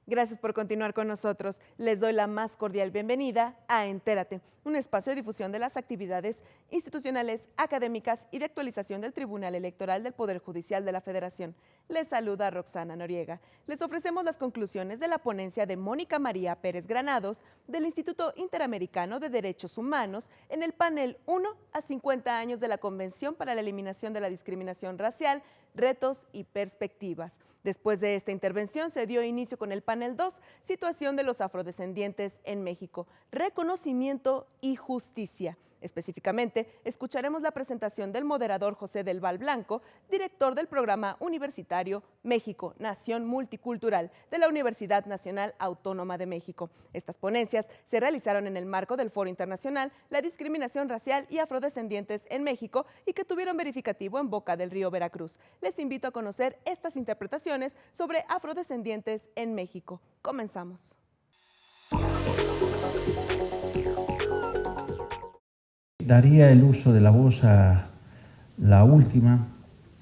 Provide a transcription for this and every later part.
Gracias por continuar con nosotros. Les doy la más cordial bienvenida a Entérate, un espacio de difusión de las actividades institucionales, académicas y de actualización del Tribunal Electoral del Poder Judicial de la Federación. Les saluda Roxana Noriega. Les ofrecemos las conclusiones de la ponencia de Mónica María Pérez Granados del Instituto Interamericano de Derechos Humanos en el panel 1 a 50 años de la Convención para la Eliminación de la Discriminación Racial, Retos y Perspectivas. Después de esta intervención se dio inicio con el panel 2, Situación de los afrodescendientes en México, Reconocimiento y Justicia. Específicamente, escucharemos la presentación del moderador José del Val Blanco, director del programa universitario México, Nación Multicultural de la Universidad Nacional Autónoma de México. Estas ponencias se realizaron en el marco del Foro Internacional La Discriminación Racial y Afrodescendientes en México y que tuvieron verificativo en Boca del Río, Veracruz. Les invito a conocer estas interpretaciones sobre afrodescendientes en México. Comenzamos. Daría el uso de la voz a la última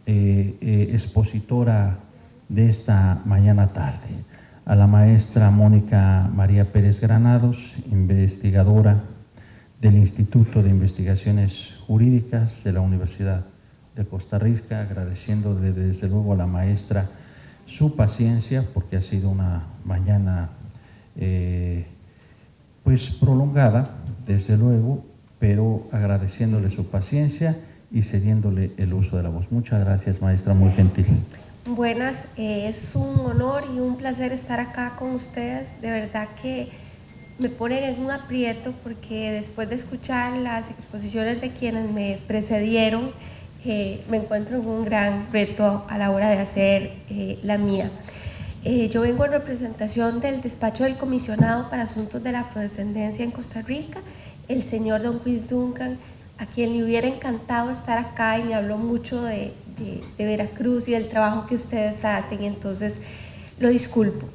expositora de esta mañana tarde, a la maestra Mónica María Pérez Granados, investigadora del Instituto de Investigaciones Jurídicas de la Universidad de Costa Rica, agradeciendo desde luego a la maestra su paciencia, porque ha sido una mañana pues prolongada, desde luego, pero agradeciéndole su paciencia y cediéndole el uso de la voz. Muchas gracias, maestra, muy gentil. Buenas, es un honor y un placer estar acá con ustedes. De verdad que me ponen en un aprieto porque después de escuchar las exposiciones de quienes me precedieron, me encuentro en un gran reto a la hora de hacer la mía. Yo vengo en representación del despacho del Comisionado para Asuntos de la Afrodescendencia en Costa Rica, el señor Don Chris Duncan, a quien le hubiera encantado estar acá y me habló mucho de Veracruz y del trabajo que ustedes hacen, entonces lo disculpo.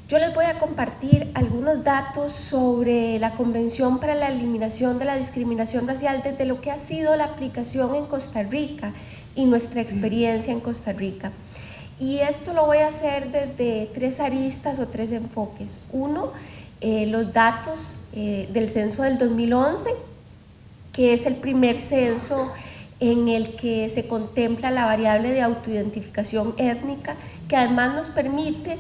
Yo les voy a compartir algunos datos sobre la Convención para la Eliminación de la Discriminación Racial desde lo que ha sido la aplicación en Costa Rica y nuestra experiencia en Costa Rica. Y esto lo voy a hacer desde tres aristas o tres enfoques. Uno, los datos del censo del 2011, que es el primer censo en el que se contempla la variable de autoidentificación étnica, que además nos permite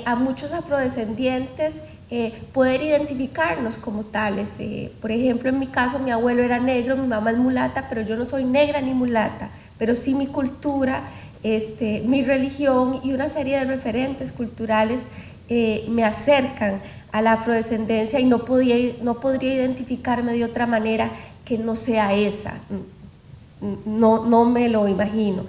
a muchos afrodescendientes poder identificarnos como tales. Por ejemplo, en mi caso, mi abuelo era negro, mi mamá es mulata, pero yo no soy negra ni mulata, pero sí mi cultura, mi religión y una serie de referentes culturales me acercan a la afrodescendencia y no podría identificarme de otra manera que no sea esa. No me lo imagino.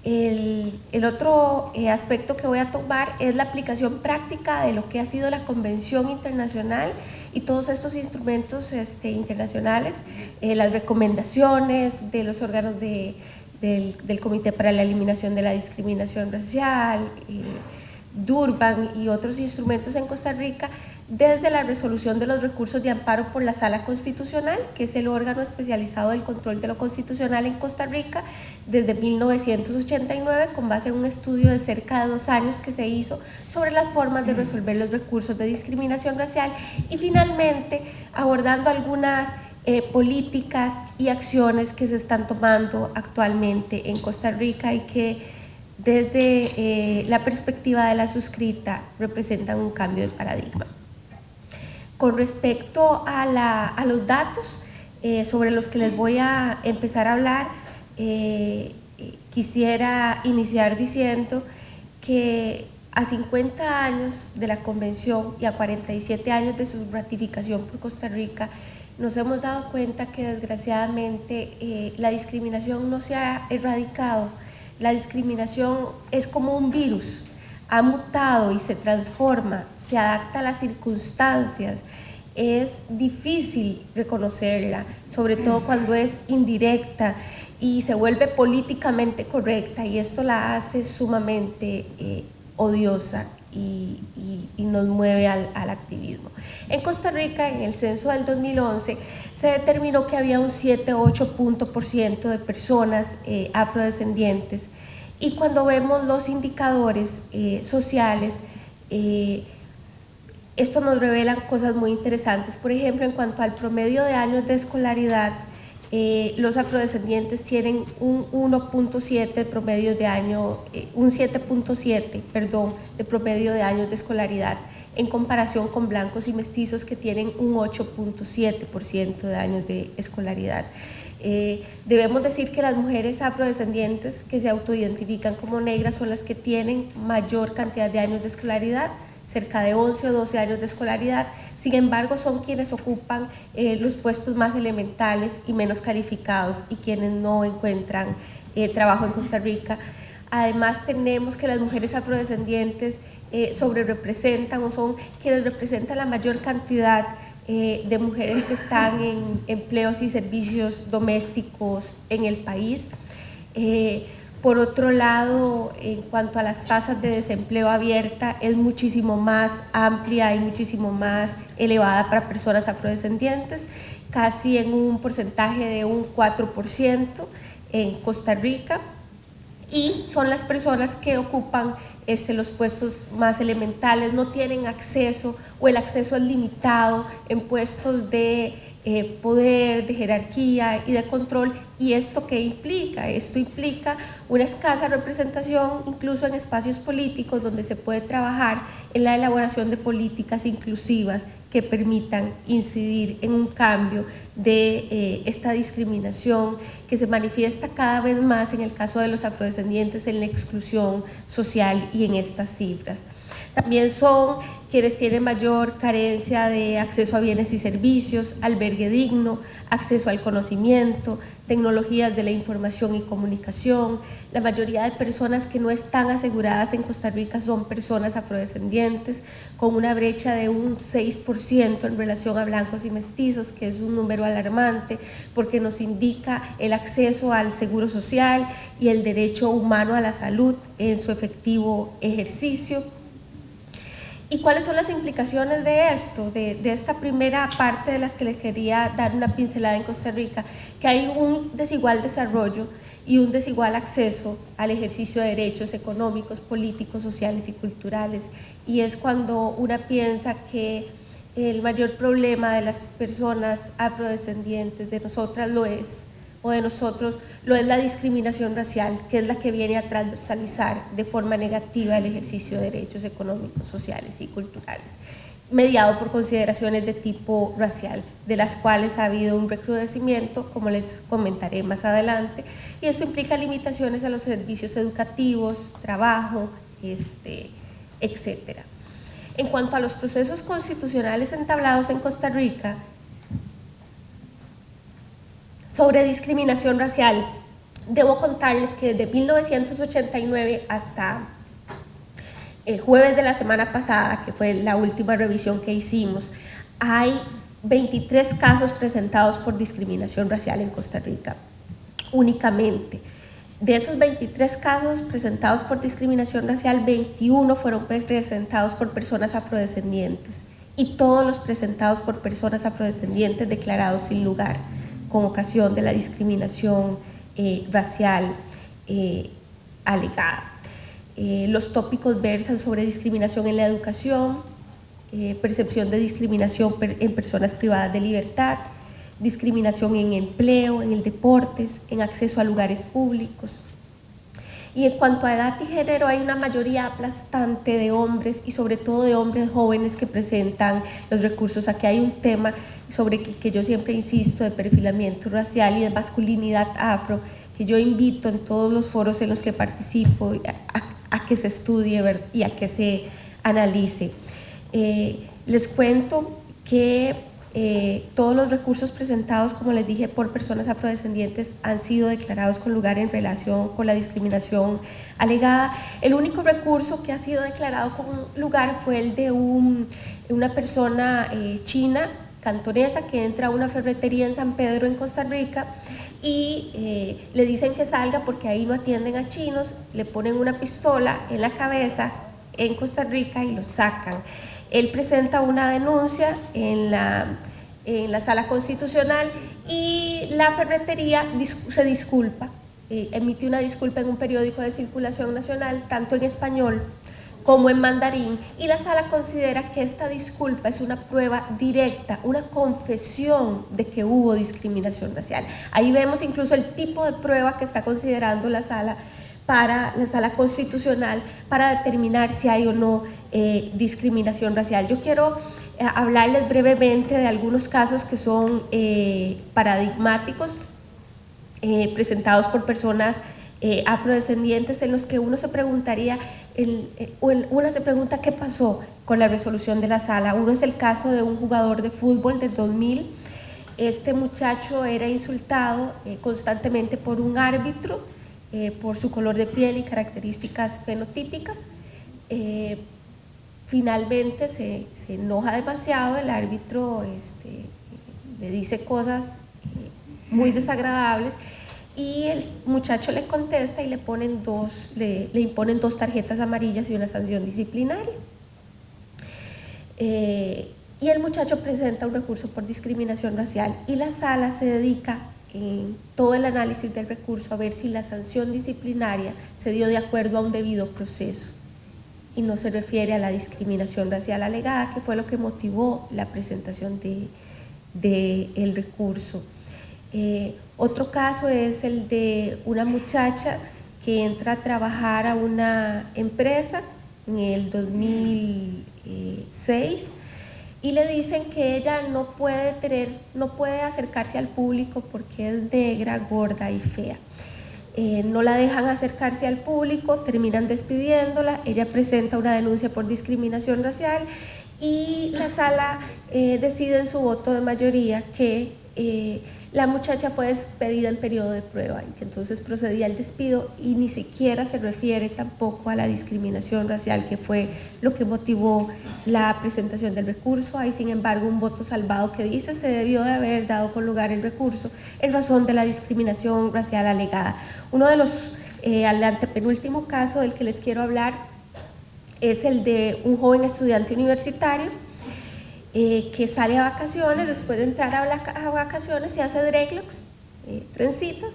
El otro aspecto que voy a tomar es la aplicación práctica de lo que ha sido la Convención Internacional y todos estos instrumentos internacionales, las recomendaciones de los órganos del Comité para la Eliminación de la Discriminación Racial, Durban y otros instrumentos en Costa Rica, desde la resolución de los recursos de amparo por la Sala Constitucional, que es el órgano especializado del control de lo constitucional en Costa Rica, desde 1989, con base en un estudio de cerca de 2 años que se hizo sobre las formas de resolver los recursos de discriminación racial, y finalmente abordando algunas políticas y acciones que se están tomando actualmente en Costa Rica y que desde la perspectiva de la suscrita representan un cambio de paradigma. Con respecto a los datos sobre los que les voy a empezar a hablar, quisiera iniciar diciendo que a 50 años de la Convención y a 47 años de su ratificación por Costa Rica, nos hemos dado cuenta que desgraciadamente la discriminación no se ha erradicado. La discriminación es como un virus, ha mutado y se transforma, se adapta a las circunstancias es difícil reconocerla, sobre todo cuando es indirecta y se vuelve políticamente correcta, y esto la hace sumamente odiosa y nos mueve al activismo. En Costa Rica, en el censo del 2011, se determinó que había un 7–8% de personas afrodescendientes, y cuando vemos los indicadores sociales, esto nos revela cosas muy interesantes. Por ejemplo, en cuanto al promedio de años de escolaridad, los afrodescendientes tienen un 1.7 promedio de año, un 7.7, perdón, de promedio de años de escolaridad, en comparación con blancos y mestizos que tienen un 8.7% de años de escolaridad. Debemos decir que las mujeres afrodescendientes que se autoidentifican como negras son las que tienen mayor cantidad de años de escolaridad, cerca de 11 o 12 años de escolaridad. Sin embargo, son quienes ocupan los puestos más elementales y menos calificados, y quienes no encuentran trabajo en Costa Rica. Además, tenemos que las mujeres afrodescendientes sobrerepresentan, o son quienes representan la mayor cantidad de mujeres que están en empleos y servicios domésticos en el país. Por otro lado, en cuanto a las tasas de desempleo abierta, es muchísimo más amplia y muchísimo más elevada para personas afrodescendientes, casi en un porcentaje de un 4% en Costa Rica, y son las personas que ocupan los puestos más elementales, no tienen acceso, o el acceso es limitado en puestos de poder, de jerarquía y de control. ¿Y esto qué implica? Esto implica una escasa representación incluso en espacios políticos, donde se puede trabajar en la elaboración de políticas inclusivas que permitan incidir en un cambio de esta discriminación que se manifiesta cada vez más en el caso de los afrodescendientes en la exclusión social y en estas cifras. También son quienes tienen mayor carencia de acceso a bienes y servicios, albergue digno, acceso al conocimiento, tecnologías de la información y comunicación. La mayoría de personas que no están aseguradas en Costa Rica son personas afrodescendientes, con una brecha de un 6% en relación a blancos y mestizos, que es un número alarmante, porque nos indica el acceso al seguro social y el derecho humano a la salud en su efectivo ejercicio. ¿Y cuáles son las implicaciones de esto, de esta primera parte de las que les quería dar una pincelada en Costa Rica? Que hay un desigual desarrollo y un desigual acceso al ejercicio de derechos económicos, políticos, sociales y culturales. Y es cuando una piensa que el mayor problema de las personas afrodescendientes, de nosotras lo es, o de nosotros, lo es la discriminación racial, que es la que viene a transversalizar de forma negativa el ejercicio de derechos económicos, sociales y culturales, mediado por consideraciones de tipo racial, de las cuales ha habido un recrudecimiento, como les comentaré más adelante, y esto implica limitaciones a los servicios educativos, trabajo, etcétera. En cuanto a los procesos constitucionales entablados en Costa Rica, sobre discriminación racial, debo contarles que desde 1989 hasta el jueves de la semana pasada, que fue la última revisión que hicimos, hay 23 casos presentados por discriminación racial en Costa Rica, únicamente. De esos 23 casos presentados por discriminación racial, 21 fueron presentados por personas afrodescendientes, y todos los presentados por personas afrodescendientes declarados sin lugar, con ocasión de la discriminación racial alegada. Los tópicos versan sobre discriminación en la educación, percepción de discriminación en personas privadas de libertad, discriminación en empleo, en el deporte, en acceso a lugares públicos. Y en cuanto a edad y género, hay una mayoría aplastante de hombres, y sobre todo de hombres jóvenes, que presentan los recursos. Aquí hay un tema sobre que yo siempre insisto, de perfilamiento racial y de masculinidad afro, que yo invito en todos los foros en los que participo a que se estudie y a que se analice. Les cuento que todos los recursos presentados, como les dije, por personas afrodescendientes han sido declarados con lugar en relación con la discriminación alegada. El único recurso que ha sido declarado con lugar fue el de una persona china, cantonesa, que entra a una ferretería en San Pedro, en Costa Rica, y le dicen que salga porque ahí no atienden a chinos, le ponen una pistola en la cabeza en Costa Rica y lo sacan. Él presenta una denuncia en la sala constitucional y la ferretería se disculpa, emite una disculpa en un periódico de circulación nacional, tanto en español como en mandarín, y la sala considera que esta disculpa es una prueba directa, una confesión de que hubo discriminación racial. Ahí vemos incluso el tipo de prueba que está considerando la sala constitucional para determinar si hay o no discriminación racial. Yo quiero hablarles brevemente de algunos casos que son paradigmáticos, presentados por personas afrodescendientes, en los que uno se preguntaría, una se pregunta qué pasó con la resolución de la sala. Uno es el caso de un jugador de fútbol del 2000. Este muchacho era insultado constantemente por un árbitro por su color de piel y características fenotípicas. Finalmente se enoja demasiado, el árbitro le dice cosas muy desagradables y el muchacho le contesta y le imponen 2 tarjetas amarillas y una sanción disciplinaria. Y el muchacho presenta un recurso por discriminación racial y la sala se dedica en todo el análisis del recurso a ver si la sanción disciplinaria se dio de acuerdo a un debido proceso y no se refiere a la discriminación racial alegada, que fue lo que motivó la presentación del recurso. Otro caso es el de una muchacha que entra a trabajar a una empresa en el 2006 y le dicen que ella no puede acercarse al público porque es negra, gorda y fea. No la dejan acercarse al público, terminan despidiéndola, ella presenta una denuncia por discriminación racial y la sala decide en su voto de mayoría que la muchacha fue despedida en periodo de prueba y que entonces procedía al despido y ni siquiera se refiere tampoco a la discriminación racial, que fue lo que motivó la presentación del recurso. Hay sin embargo un voto salvado que dice se debió de haber dado con lugar el recurso en razón de la discriminación racial alegada. Uno de los, al antepenúltimo caso del que les quiero hablar es el de un joven estudiante universitario que sale a vacaciones, después de entrar a vacaciones se hace dreadlocks, trencitas,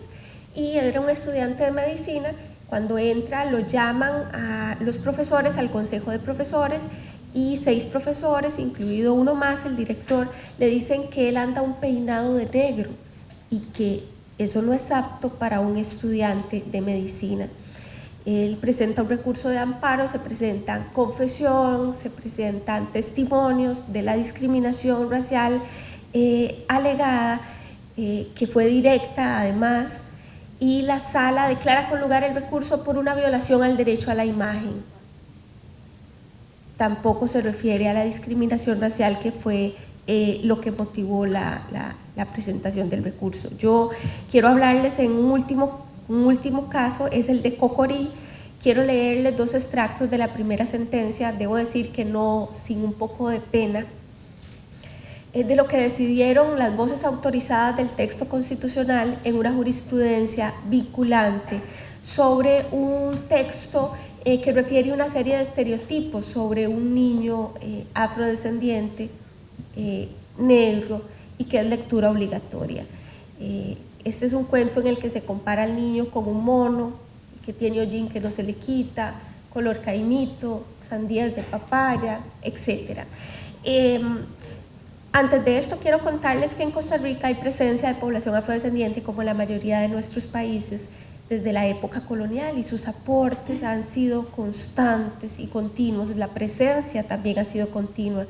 y era un estudiante de medicina. Cuando entra lo llaman a los profesores, al consejo de profesores, y 6 profesores, incluido uno más, el director, le dicen que él anda un peinado de negro y que eso no es apto para un estudiante de medicina. Él presenta un recurso de amparo, se presentan confesión, se presentan testimonios de la discriminación racial alegada, que fue directa además, y la sala declara con lugar el recurso por una violación al derecho a la imagen. Tampoco se refiere a la discriminación racial, que fue lo que motivó la presentación del recurso. Yo quiero hablarles en un último caso, es el de Cocorí. Quiero leerles 2 extractos de la primera sentencia, debo decir que no sin un poco de pena, de lo que decidieron las voces autorizadas del texto constitucional en una jurisprudencia vinculante sobre un texto que refiere una serie de estereotipos sobre un niño afrodescendiente, negro, y que es lectura obligatoria. Este es un cuento en el que se compara al niño con un mono que tiene hollín que no se le quita, color caimito, sandías de papaya, etc. Antes de esto quiero contarles que en Costa Rica hay presencia de población afrodescendiente como en la mayoría de nuestros países desde la época colonial, y sus aportes han sido constantes y continuos. La presencia también ha sido continua.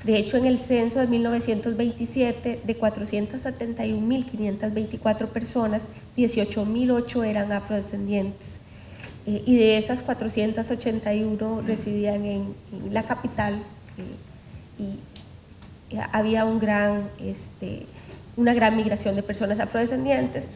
De hecho, en el censo de 1927, de 471.524 personas, 18.008 eran afrodescendientes, y de esas 481 residían en la capital, y había una gran migración de personas afrodescendientes.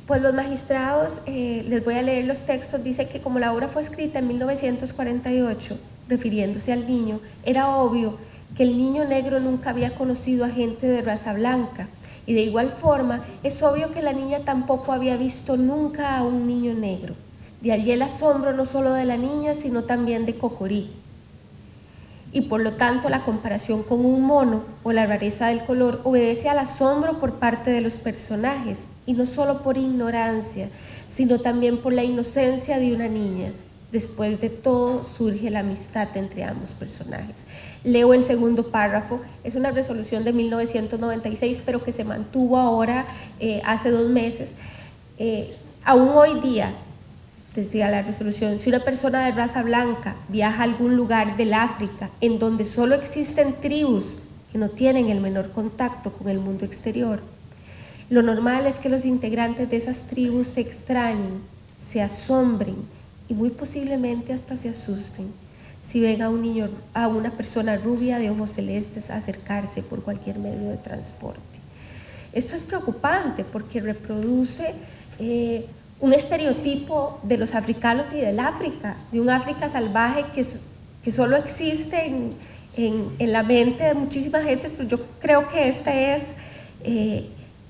Pues los magistrados, les voy a leer los textos, dice que como la obra fue escrita en 1948, refiriéndose al niño, era obvio que el niño negro nunca había conocido a gente de raza blanca, y de igual forma es obvio que la niña tampoco había visto nunca a un niño negro. De allí el asombro no solo de la niña, sino también de Cocorí. Y por lo tanto la comparación con un mono o la rareza del color obedece al asombro por parte de los personajes, y no solo por ignorancia, sino también por la inocencia de una niña. Después de todo surge la amistad entre ambos personajes. Leo el segundo párrafo, es una resolución de 1996, pero que se mantuvo ahora hace 2 meses. Aún hoy día, decía la resolución, si una persona de raza blanca viaja a algún lugar del África en donde solo existen tribus que no tienen el menor contacto con el mundo exterior, lo normal es que los integrantes de esas tribus se extrañen, se asombren y muy posiblemente hasta se asusten si ven a una persona rubia de ojos celestes acercarse por cualquier medio de transporte. Esto es preocupante porque reproduce un estereotipo de los africanos y del África, de un África salvaje que solo existe en la mente de muchísimas gentes, pero yo creo que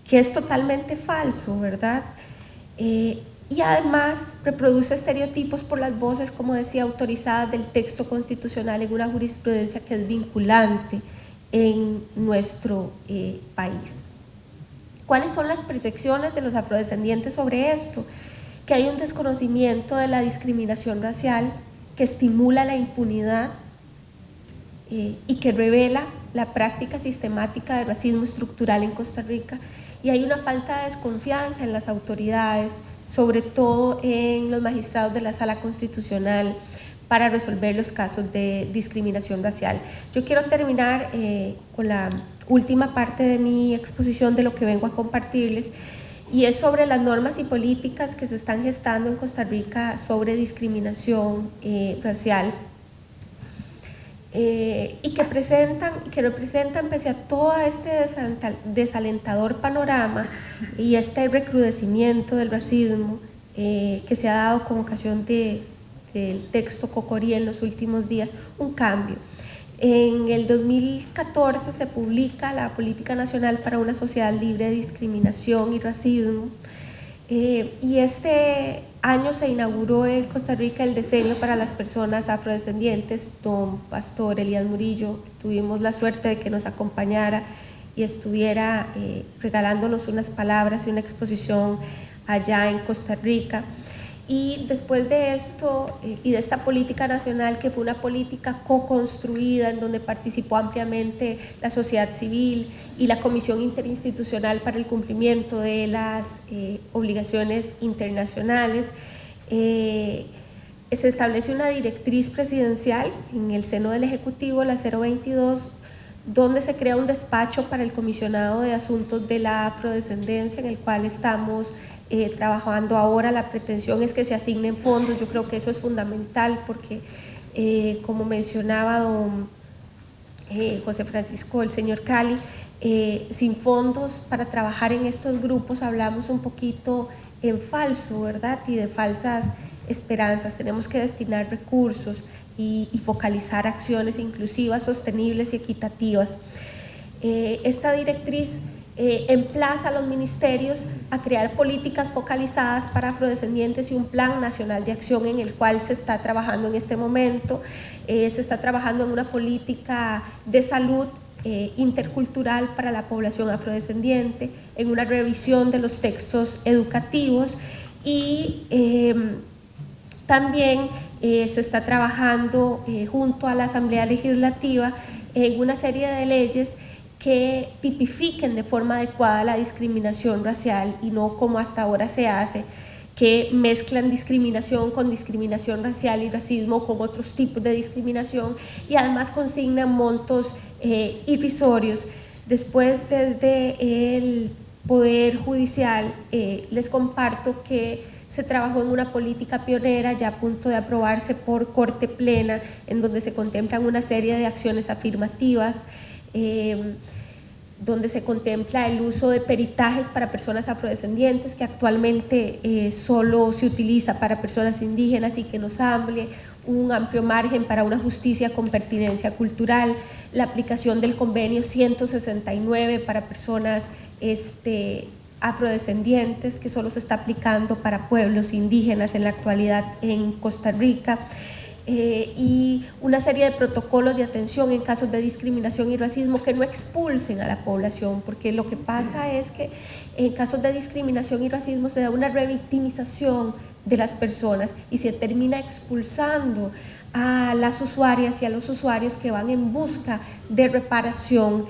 que es totalmente falso, ¿verdad? Y además reproduce estereotipos por las voces, como decía, autorizadas del texto constitucional en una jurisprudencia que es vinculante en nuestro país. ¿Cuáles son las percepciones de los afrodescendientes sobre esto? Que hay un desconocimiento de la discriminación racial que estimula la impunidad y que revela la práctica sistemática de racismo estructural en Costa Rica, y hay una falta de desconfianza en las autoridades, sobre todo en los magistrados de la Sala Constitucional, para resolver los casos de discriminación racial. Yo quiero terminar con la última parte de mi exposición de lo que vengo a compartirles, y es sobre las normas y políticas que se están gestando en Costa Rica sobre discriminación racial y que representan, pese a todo este desalentador panorama y este recrudecimiento del racismo que se ha dado con ocasión del texto Cocorí en los últimos días, un cambio. En el 2014 se publica la Política Nacional para una Sociedad Libre de Discriminación y Racismo, y este año se inauguró en Costa Rica el Decenio para las Personas Afrodescendientes. Don Pastor Elías Murillo, tuvimos la suerte de que nos acompañara y estuviera regalándonos unas palabras y una exposición allá en Costa Rica. Y después de esto y de esta política nacional, que fue una política co-construida en donde participó ampliamente la sociedad civil y la Comisión Interinstitucional para el Cumplimiento de las Obligaciones Internacionales, se establece una directriz presidencial en el seno del Ejecutivo, la 022, donde se crea un despacho para el Comisionado de Asuntos de la Afrodescendencia, en el cual estamos trabajando ahora. La pretensión es que se asignen fondos. Yo creo que eso es fundamental porque, como mencionaba don José Francisco, el señor Cali, sin fondos para trabajar en estos grupos hablamos un poquito en falso, ¿verdad? Y de falsas esperanzas. Tenemos que destinar recursos y focalizar acciones inclusivas, sostenibles y equitativas. Esta directriz emplaza a los ministerios a crear políticas focalizadas para afrodescendientes y un plan nacional de acción en el cual se está trabajando en este momento. Se está trabajando en una política de salud intercultural para la población afrodescendiente, en una revisión de los textos educativos y también se está trabajando junto a la Asamblea Legislativa en una serie de leyes que tipifiquen de forma adecuada la discriminación racial y no como hasta ahora se hace, que mezclan discriminación con discriminación racial y racismo con otros tipos de discriminación, y además consignan montos irrisorios. Después, desde el Poder Judicial, les comparto que se trabajó en una política pionera ya a punto de aprobarse por Corte Plena, en donde se contemplan una serie de acciones afirmativas donde se contempla el uso de peritajes para personas afrodescendientes, que actualmente solo se utiliza para personas indígenas, y que nos hable un amplio margen para una justicia con pertinencia cultural, la aplicación del convenio 169 para personas afrodescendientes, que solo se está aplicando para pueblos indígenas en la actualidad en Costa Rica, y una serie de protocolos de atención en casos de discriminación y racismo que no expulsen a la población, porque lo que pasa es que en casos de discriminación y racismo se da una revictimización de las personas y se termina expulsando a las usuarias y a los usuarios que van en busca de reparación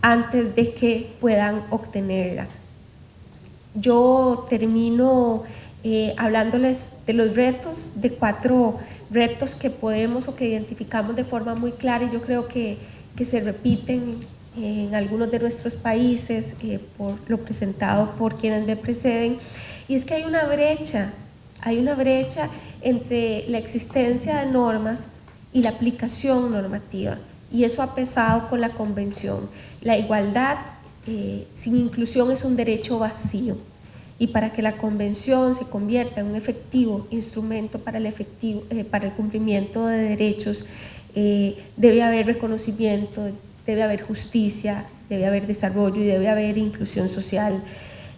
antes de que puedan obtenerla. Yo termino hablándoles de los retos, de 4 retos que podemos o que identificamos de forma muy clara, y yo creo que se repiten en algunos de nuestros países por lo presentado por quienes me preceden, y es que hay una brecha entre la existencia de normas y la aplicación normativa, y eso ha pesado con la Convención. La igualdad sin inclusión es un derecho vacío, y para que la Convención se convierta en un efectivo instrumento para el cumplimiento de derechos, debe haber reconocimiento, debe haber justicia, debe haber desarrollo y debe haber inclusión social.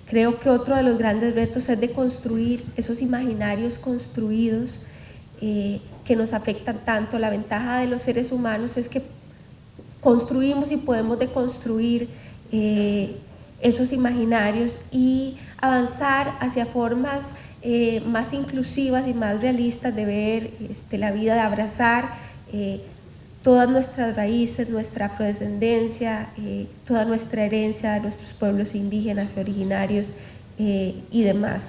Creo que otro de los grandes retos es de construir esos imaginarios construidos que nos afectan tanto. La ventaja de los seres humanos es que construimos y podemos deconstruir esos imaginarios y avanzar hacia formas más inclusivas y más realistas de ver la vida, de abrazar todas nuestras raíces, nuestra afrodescendencia, toda nuestra herencia de nuestros pueblos indígenas y originarios y demás.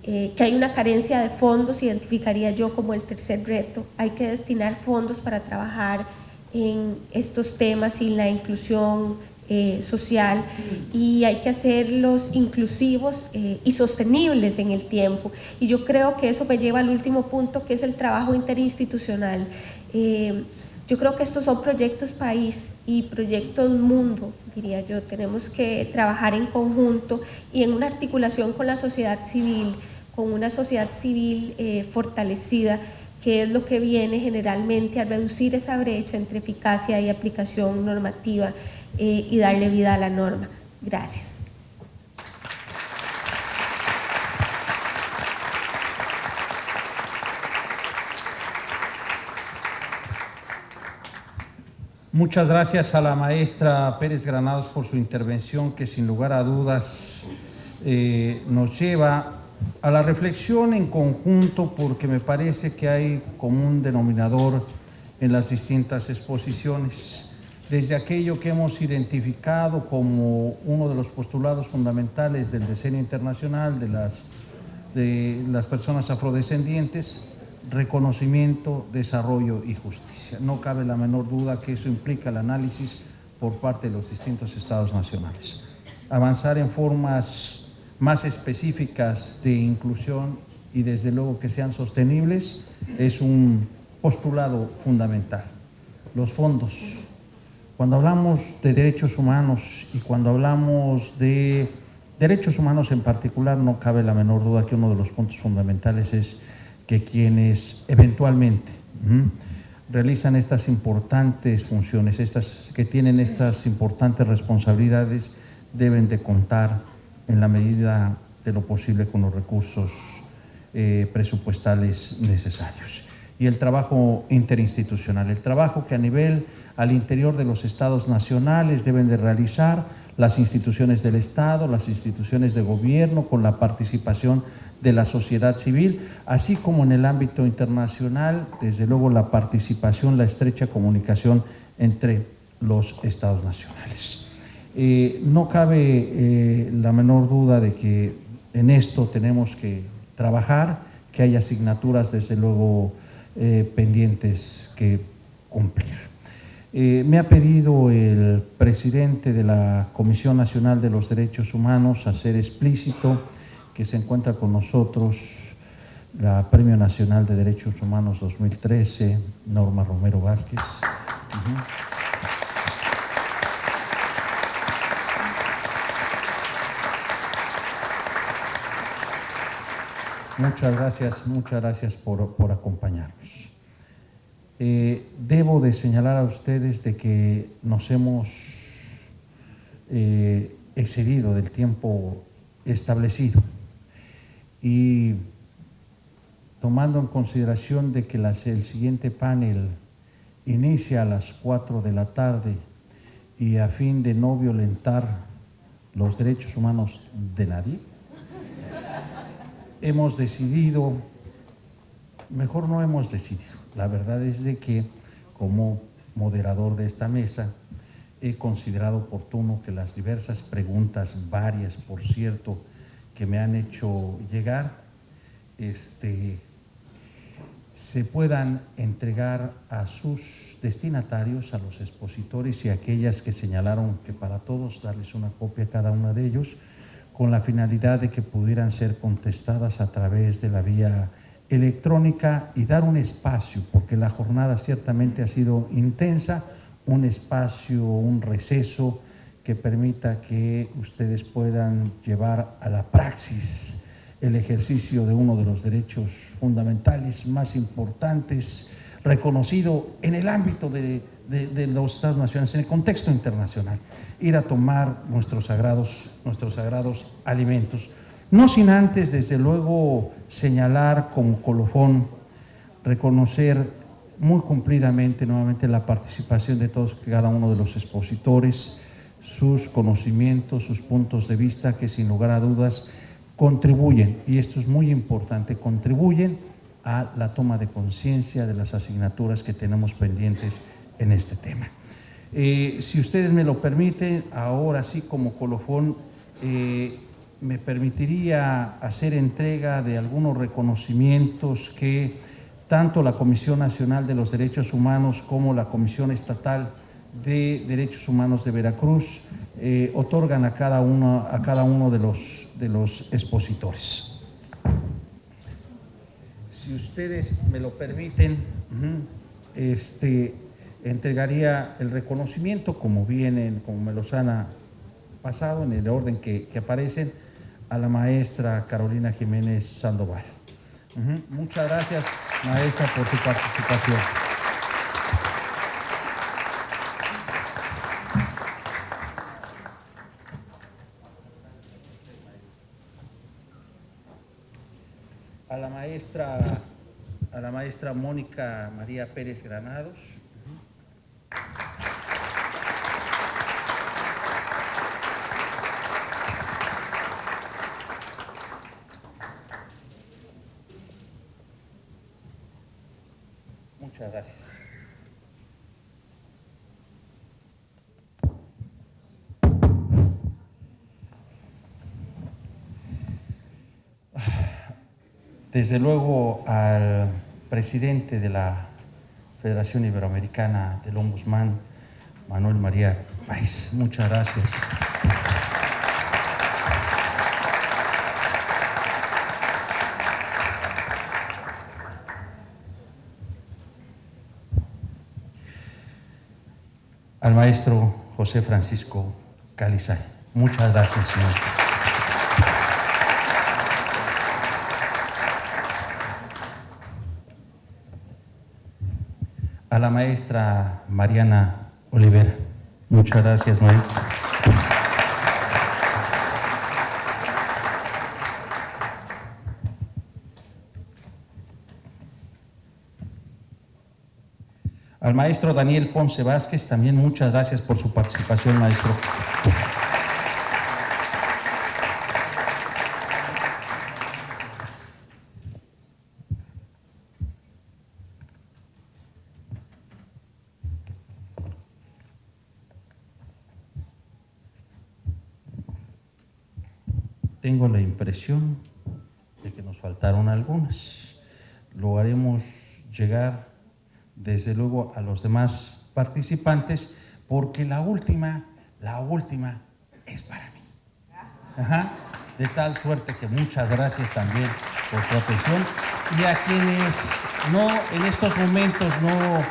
Que hay una carencia de fondos, identificaría yo como el tercer reto. Hay que destinar fondos para trabajar en estos temas y la inclusión social, y hay que hacerlos inclusivos y sostenibles en el tiempo. Y yo creo que eso me lleva al último punto, que es el trabajo interinstitucional. Yo creo que estos son proyectos país y proyectos mundo, diría yo. Tenemos que trabajar en conjunto y en una articulación con la sociedad civil, con una sociedad civil fortalecida, que es lo que viene generalmente a reducir esa brecha entre eficacia y aplicación normativa y darle vida a la norma. Gracias. Muchas gracias a la maestra Pérez Granados por su intervención, que sin lugar a dudas nos lleva a la reflexión en conjunto, porque me parece que hay común denominador en las distintas exposiciones. Desde aquello que hemos identificado como uno de los postulados fundamentales del Decenio Internacional de las personas afrodescendientes: reconocimiento, desarrollo y justicia. No cabe la menor duda que eso implica el análisis por parte de los distintos estados nacionales. Avanzar en formas más específicas de inclusión y desde luego que sean sostenibles es un postulado fundamental. Los fondos. Cuando hablamos de derechos humanos y cuando hablamos de derechos humanos en particular, no cabe la menor duda que uno de los puntos fundamentales es que quienes eventualmente realizan estas importantes funciones, que tienen estas importantes responsabilidades, deben de contar en la medida de lo posible con los recursos presupuestales necesarios. Y el trabajo interinstitucional, el trabajo que al interior de los estados nacionales deben de realizar las instituciones del Estado, las instituciones de gobierno, con la participación de la sociedad civil, así como en el ámbito internacional, desde luego la participación, la estrecha comunicación entre los estados nacionales. No cabe la menor duda de que en esto tenemos que trabajar, que hay asignaturas desde luego pendientes que cumplir. Me ha pedido el presidente de la Comisión Nacional de los Derechos Humanos hacer explícito que se encuentra con nosotros la Premio Nacional de Derechos Humanos 2013, Norma Romero Vázquez. muchas gracias por acompañarnos. Debo de señalar a ustedes de que nos hemos excedido del tiempo establecido y tomando en consideración de que el siguiente panel inicia a las 4 de la tarde y a fin de no violentar los derechos humanos de nadie, hemos decidido, mejor no hemos decidido, la verdad es de que como moderador de esta mesa he considerado oportuno que las diversas preguntas, varias por cierto, que me han hecho llegar, se puedan entregar a sus destinatarios, a los expositores y a aquellas que señalaron que para todos darles una copia a cada uno de ellos, con la finalidad de que pudieran ser contestadas a través de la vía electrónica y dar un espacio, porque la jornada ciertamente ha sido intensa, un espacio, un receso que permita que ustedes puedan llevar a la praxis el ejercicio de uno de los derechos fundamentales más importantes, reconocido en el ámbito de los Estados nacionales, en el contexto internacional, ir a tomar nuestros sagrados alimentos. No sin antes, desde luego, señalar como colofón, reconocer muy cumplidamente nuevamente la participación de todos cada uno de los expositores, sus conocimientos, sus puntos de vista que sin lugar a dudas contribuyen, y esto es muy importante, contribuyen a la toma de conciencia de las asignaturas que tenemos pendientes en este tema. Si ustedes me lo permiten, ahora sí como colofón, me permitiría hacer entrega de algunos reconocimientos que tanto la Comisión Nacional de los Derechos Humanos como la Comisión Estatal de Derechos Humanos de Veracruz otorgan a cada uno de los expositores. Si ustedes me lo permiten, entregaría el reconocimiento como me los han pasado en el orden que aparecen, a la maestra Carolina Jiménez Sandoval. Muchas gracias, maestra, por su participación. A la maestra Mónica María Pérez Granados. Muchas gracias. Desde luego al presidente de la Federación Iberoamericana del Ombudsman, Manuel María Páez. Muchas gracias. Al maestro José Francisco Calizay. Muchas gracias, maestro. A la maestra Mariana Olivera. Muchas gracias, maestra. Al maestro Daniel Ponce Vázquez, también muchas gracias por su participación, maestro. Tengo la impresión de que nos faltaron algunas. Lo haremos llegar desde luego a los demás participantes, porque la última es para mí. De tal suerte que muchas gracias también por su atención, y a quienes en estos momentos no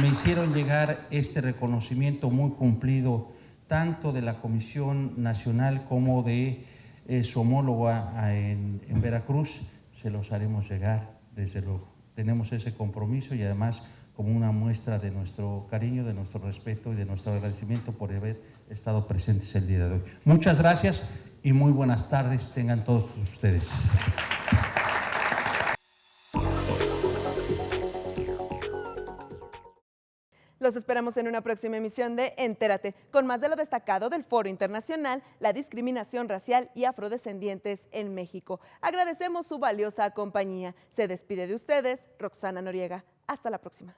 me hicieron llegar este reconocimiento muy cumplido, tanto de la Comisión Nacional como de su homóloga en Veracruz. se los haremos llegar, desde luego. Tenemos ese compromiso y además como una muestra de nuestro cariño, de nuestro respeto y de nuestro agradecimiento por haber estado presentes el día de hoy. Muchas gracias y muy buenas tardes tengan todos ustedes. Los esperamos en una próxima emisión de Entérate, con más de lo destacado del Foro Internacional, la discriminación racial y afrodescendientes en México. Agradecemos su valiosa compañía. Se despide de ustedes, Roxana Noriega. Hasta la próxima.